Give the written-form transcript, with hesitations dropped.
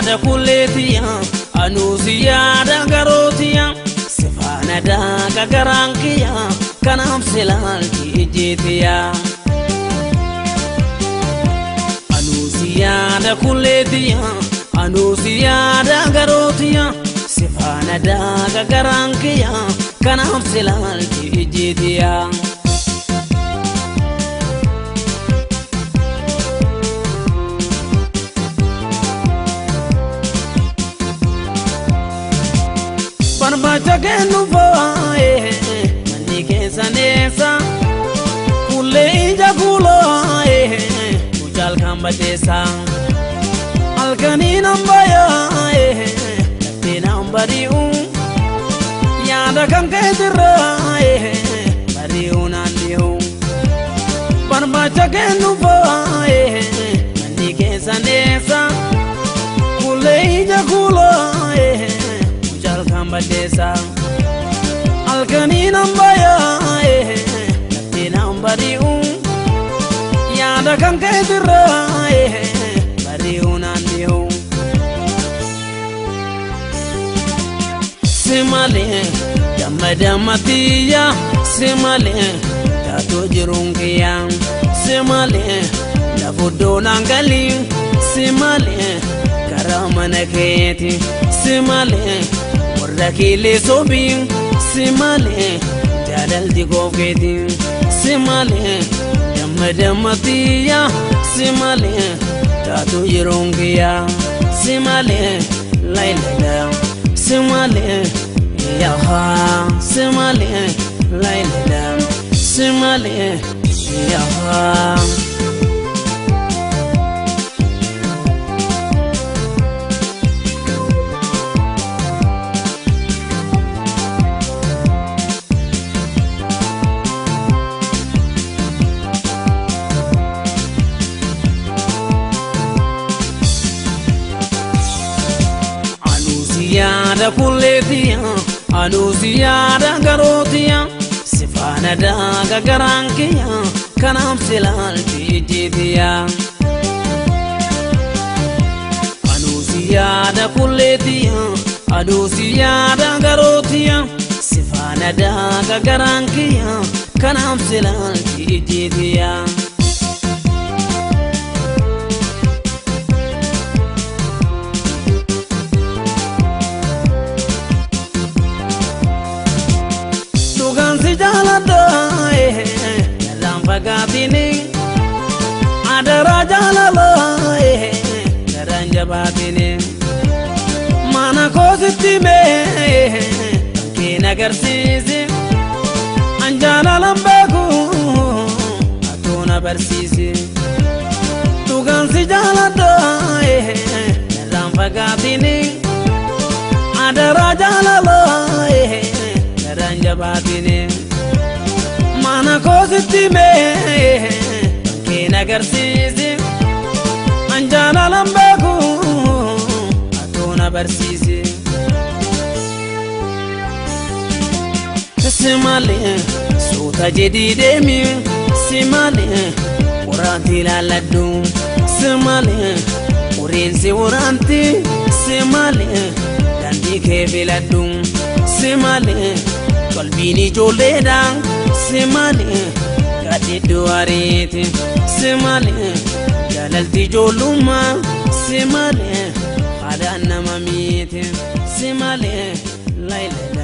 yaada kulleetiya anuusi yaada garootiya sifaana daaga garankiya kanaaf silaalti ijjeetiya anuusi yaada kulleetiya anuusi yaada garootiya sifaana daaga garankiya kanaaf silaalti ijjeetiya Barbacha kennu faaye manni keessa neessa kulle ija kulaaye mujaal kan bateessa halkanii nan bayaaye laftee nan bari'u yaada kan keetirraaye bari'u naan dhi'u barbacha kennu faaye manni keessa neessa kulle ija kulaaye Badesa alkani nambaya nafti nambariu yaada kan keetira bariu nandiu simale damadamatiya simale tato jirungiya simale lafudo nangali simale karamana keti simale Rakile sobin simale jadal di gofeti simale damadamatiya simale tatu yirongiya simale lailala simale yaha simale lailala simale yaha yaada kulleetiya anuusi yaada garootiya sifaana daaga garankiya kanaaf silaalti ijjeetiya anuusi yaada kulleetiya anuusi yaada garootiya sifaana daaga garankiya kanaaf silaalti ijjeetiya Gatini adara jalala daranja batini mana kositi me kina garsizi anjala lambaku atuna barsisi tugan si jalada gatini adara jalala daranja batini Mana kositi me kina garsizi anjala lambaku atuna barsisi simale suta jedide mi simale uranti laladu simale urinsi uranti simale dandi keviladu simale qalbini joleda simale gadi duariti simale jalalti joluma simale ada namamiti simale laila